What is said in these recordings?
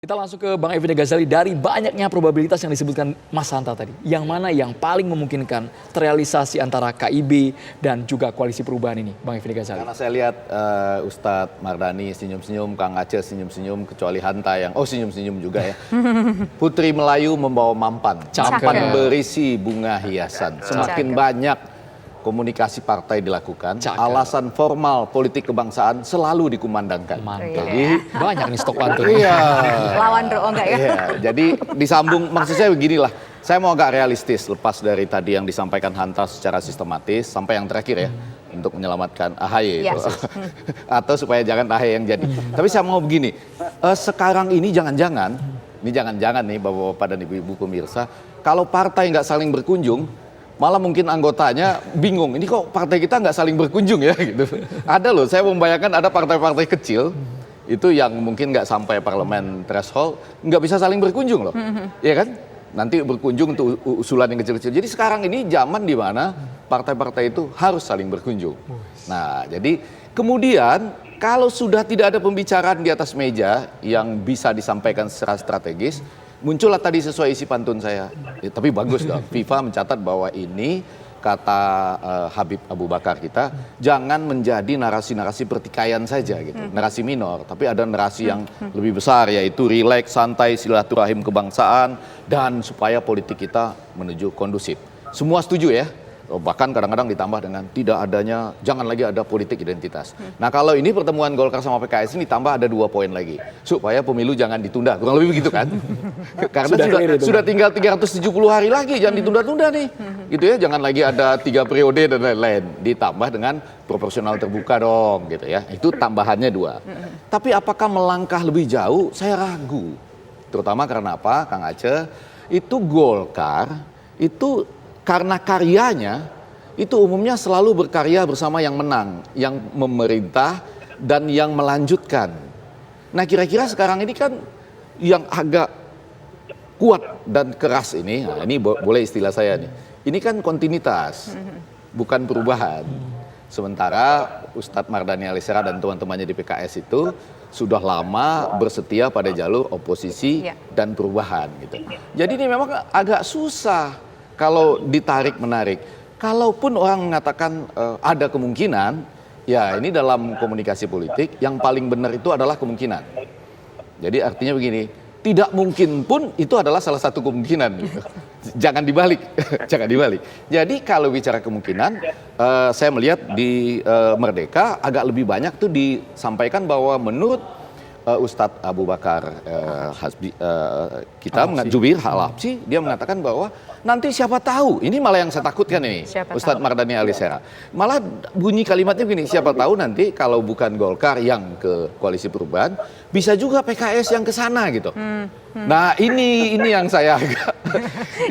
Kita langsung ke Bang Effendi Ghazali. Dari banyaknya probabilitas yang disebutkan Mas Hanta tadi, yang mana yang paling memungkinkan terrealisasi antara KIB dan juga koalisi perubahan ini, Bang Effendi Ghazali? Karena saya lihat Ustadz Mardani senyum-senyum, Kang Aceh senyum-senyum, kecuali Hanta yang senyum-senyum juga ya. Putri Melayu membawa mampan, mampan berisi bunga hiasan. Semakin banyak komunikasi partai dilakukan, alasan formal politik kebangsaan selalu dikumandangkan. Mantap. Jadi banyak nih stok pantun. Iya. Lawan bro, enggak ya? Iya, jadi disambung, maksud saya beginilah. Saya mau agak realistis lepas dari tadi yang disampaikan Hanta secara sistematis sampai yang terakhir ya. Untuk menyelamatkan AHY itu. Atau supaya jangan AHY yang jadi. Tapi saya mau begini, sekarang ini jangan-jangan nih Bapak-Bapak dan Ibu-Ibu pemirsa, kalau partai nggak saling berkunjung, malah mungkin anggotanya bingung, ini kok partai kita nggak saling berkunjung ya gitu. Ada loh, saya membayangkan ada partai-partai kecil, itu yang mungkin nggak sampai parlemen threshold, nggak bisa saling berkunjung loh. Iya kan? Nanti berkunjung untuk usulan yang kecil-kecil. Jadi sekarang ini zaman di mana partai-partai itu harus saling berkunjung. Nah, jadi kemudian kalau sudah tidak ada pembicaraan di atas meja yang bisa disampaikan secara strategis, muncullah tadi sesuai isi pantun saya. Ya, tapi bagus dong, FIFA mencatat bahwa ini kata Habib Abu Bakar kita, jangan menjadi narasi-narasi pertikaian saja gitu, narasi minor, tapi ada narasi yang lebih besar, yaitu rileks, santai, silaturahim kebangsaan, dan supaya politik kita menuju kondusif. Semua setuju ya? Bahkan kadang-kadang ditambah dengan tidak adanya, jangan lagi ada politik identitas. Nah kalau ini pertemuan Golkar sama PKS ini ditambah ada 2 poin lagi. Supaya pemilu jangan ditunda, kurang lebih begitu kan. Karena sudah tinggal 370 hari lagi, jangan ditunda-tunda nih. Gitu ya, jangan lagi ada 3 periode dan lain-lain. Ditambah dengan proporsional terbuka dong gitu ya. Itu tambahannya 2. Tapi apakah melangkah lebih jauh, saya ragu. Terutama karena apa, Kang Aceh, itu Golkar, itu karena karyanya itu umumnya selalu berkarya bersama yang menang, yang memerintah dan yang melanjutkan. Nah kira-kira sekarang ini kan yang agak kuat dan keras ini, nah ini boleh istilah saya nih, ini kan kontinuitas, bukan perubahan. Sementara Ustadz Mardani Alisera dan teman-temannya di PKS itu sudah lama bersetia pada jalur oposisi dan perubahan gitu. Jadi ini memang agak susah kalau ditarik-menarik. Kalaupun orang mengatakan ada kemungkinan, ya ini dalam komunikasi politik yang paling benar itu adalah kemungkinan. Jadi artinya begini, tidak mungkin pun itu adalah salah satu kemungkinan. Gitu. Jangan dibalik, jangan dibalik. Jadi kalau bicara kemungkinan, saya melihat di Merdeka agak lebih banyak tuh disampaikan bahwa menurut Ustadz Abu Bakar Jubir Al-Habsyi, dia mengatakan bahwa nanti siapa tahu, ini malah yang saya takutkan ini, Ustadz Mardani Alisera. Malah bunyi kalimatnya begini, siapa tahu nanti kalau bukan Golkar yang ke koalisi perubahan, bisa juga PKS yang ke sana gitu. Nah ini yang saya agak...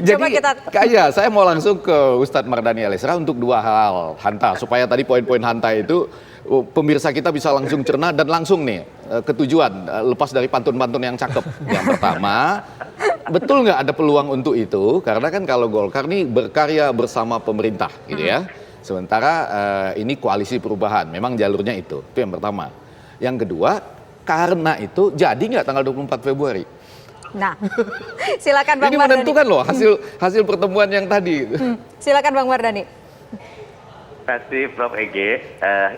Jadi saya mau langsung ke Ustadz Mardani Alisera untuk 2 hal, Hanta, supaya tadi poin-poin Hanta itu pemirsa kita bisa langsung cerna dan langsung nih ke tujuan, lepas dari pantun-pantun yang cakep. Yang pertama, betul nggak ada peluang untuk itu? Karena kan kalau Golkar nih berkarya bersama pemerintah gitu ya. Sementara ini koalisi perubahan, memang jalurnya itu yang pertama. Yang kedua, karena itu jadi nggak tanggal 24 Februari? Nah, silakan Bang Mardani. Ini menentukan loh hasil pertemuan yang tadi. Silakan Bang Mardani. Terima kasih Prof. Ege.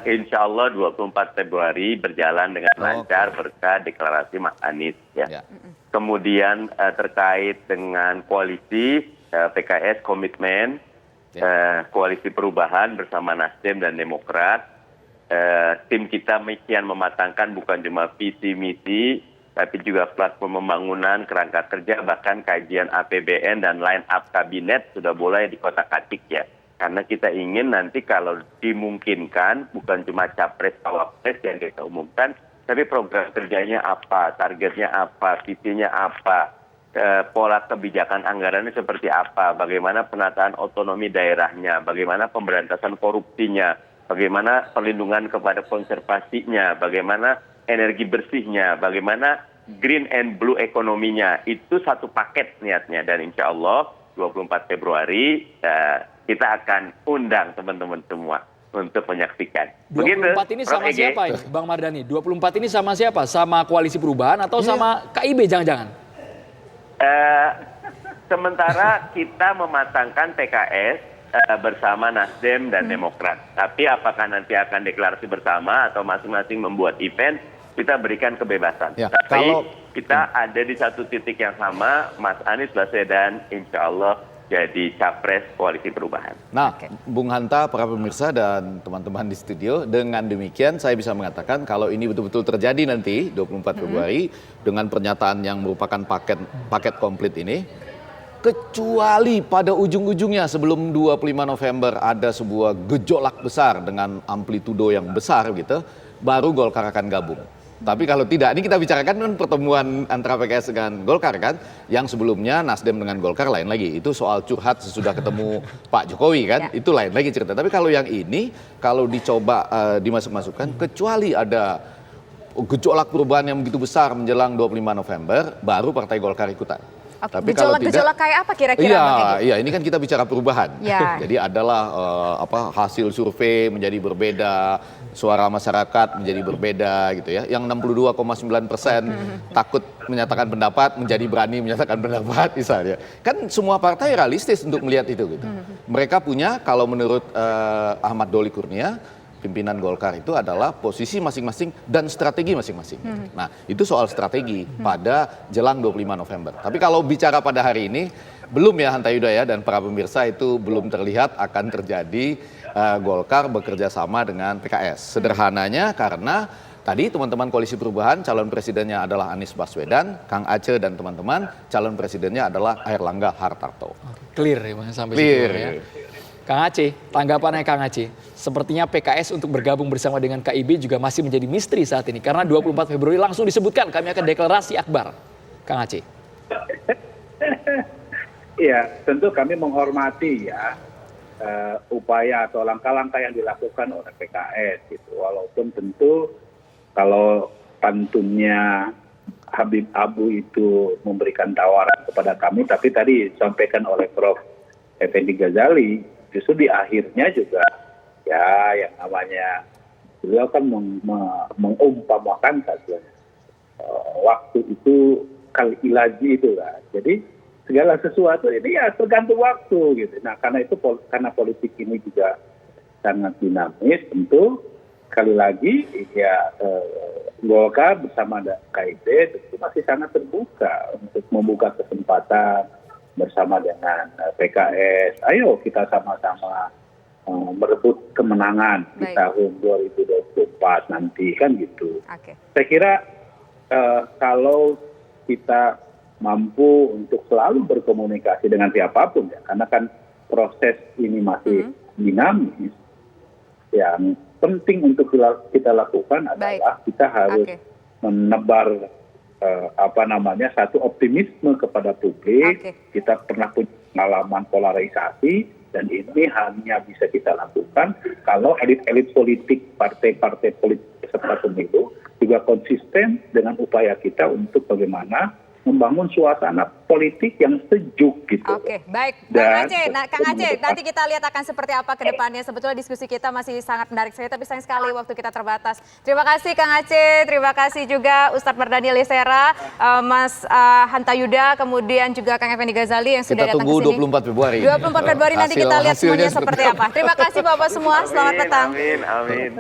Insya Allah 24 Februari berjalan dengan lancar berkat deklarasi Mas Anies. Ya. Kemudian terkait dengan koalisi PKS komitmen koalisi perubahan bersama Nasdem dan Demokrat. Tim kita kian mematangkan bukan cuma visi misi, tapi juga platform pembangunan, kerangka kerja, bahkan kajian APBN dan line up kabinet sudah mulai dikotak-atik ya. Karena kita ingin nanti kalau dimungkinkan bukan cuma capres cawapres yang kita umumkan, tapi program kerjanya apa, targetnya apa, visinya apa, pola kebijakan anggarannya seperti apa, bagaimana penataan otonomi daerahnya, bagaimana pemberantasan korupsinya, bagaimana perlindungan kepada konservasinya, bagaimana energi bersihnya, bagaimana green and blue ekonominya. Itu satu paket niatnya, dan insya Allah 24 Februari kita akan undang teman-teman semua. untuk menyaksikan. 24 ini Prof. sama Ege. siapa ini, Bang Mardhani? 24 ini sama siapa? Sama Koalisi Perubahan atau sama KIB jangan-jangan? Sementara kita mematangkan PKS bersama Nasdem dan Demokrat. Tapi apakah nanti akan deklarasi bersama atau masing-masing membuat event, kita berikan kebebasan. Ya, Tapi kalau kita ada di satu titik yang sama, Mas Anies Baswedan insya Allah jadi capres Koalisi Perubahan. Nah, Bung Hanta, para pemirsa dan teman-teman di studio, dengan demikian saya bisa mengatakan kalau ini betul-betul terjadi nanti 24 Februari dengan pernyataan yang merupakan paket komplit ini, kecuali pada ujung-ujungnya sebelum 25 November ada sebuah gejolak besar dengan amplitudo yang besar gitu, baru Golkar akan gabung. Tapi kalau tidak, ini kita bicarakan kan pertemuan antara PKS dengan Golkar kan, yang sebelumnya Nasdem dengan Golkar lain lagi. Itu soal curhat sesudah ketemu Pak Jokowi kan, itu lain lagi cerita. Tapi kalau yang ini, kalau dicoba dimasuk-masukkan, kecuali ada gejolak perubahan yang begitu besar menjelang 25 November, baru Partai Golkar ikutan. Tapi kalau tidak, gejolak kayak apa kira-kira? Bang Ege? iya, ini kan kita bicara perubahan. Ya. Jadi adalah hasil survei menjadi berbeda, suara masyarakat menjadi berbeda gitu ya. Yang 62,9% takut menyatakan pendapat menjadi berani menyatakan pendapat misalnya. Kan semua partai realistis untuk melihat itu gitu. Mereka punya, kalau menurut Ahmad Doli Kurnia, pimpinan Golkar itu adalah posisi masing-masing dan strategi masing-masing. Nah, itu soal strategi pada jelang 25 November. Tapi kalau bicara pada hari ini, belum ya Hanta Yuda ya, dan para pemirsa itu belum terlihat akan terjadi Golkar bekerja sama dengan PKS. Sederhananya karena tadi teman-teman Koalisi Perubahan, calon presidennya adalah Anies Baswedan, Kang Aceh dan teman-teman, calon presidennya adalah Airlangga Hartarto. Clear ya Bang, sampai Clear. situ ya. Kang Aceh, tanggapannya Kang Aceh, sepertinya PKS untuk bergabung bersama dengan KIB juga masih menjadi misteri saat ini. Karena 24 Februari langsung disebutkan kami akan deklarasi akbar. Kang Aceh. Iya, tentu kami menghormati ya upaya atau langkah-langkah yang dilakukan oleh PKS gitu. Walaupun tentu kalau pantunnya Habib Abu itu memberikan tawaran kepada kami, tapi tadi disampaikan oleh Prof. Effendi Ghazali, justru di akhirnya juga ya yang namanya beliau kan mengumpamakan saja waktu itu kal ilaji itu kan. Jadi segala sesuatu ini ya tergantung waktu gitu. Nah karena itu karena politik ini juga sangat dinamis, tentu sekali lagi ya Golkar bersama KIB tentu masih sangat terbuka untuk membuka kesempatan bersama dengan PKS. Ayo kita sama-sama merebut kemenangan di tahun 2024 nanti kan gitu. Saya kira kalau kita mampu untuk selalu berkomunikasi dengan siapapun ya, karena kan proses ini masih dinamis. Yang penting untuk kita lakukan adalah kita harus menebar satu optimisme kepada publik. Kita pernah punya pengalaman polarisasi dan ini hanya bisa kita lakukan kalau elit-elit politik, partai-partai politik peserta pemilu juga konsisten dengan upaya kita untuk bagaimana membangun suasana politik yang sejuk gitu. Oke, baik. Kang Aceh, nanti kita lihat akan seperti apa ke depannya. Sebetulnya diskusi kita masih sangat menarik sekali, tapi sayang sekali waktu kita terbatas. Terima kasih Kang Aceh, terima kasih juga Ustadz Mardhani Alisera, Mas Hanta Yuda, kemudian juga Kang Effendi Ghazali yang sudah datang ke sini. Kita tunggu 24 Februari. 24 Februari nanti kita lihat semuanya seperti apa. Terima kasih Bapak semua, selamat petang. Amin, amin.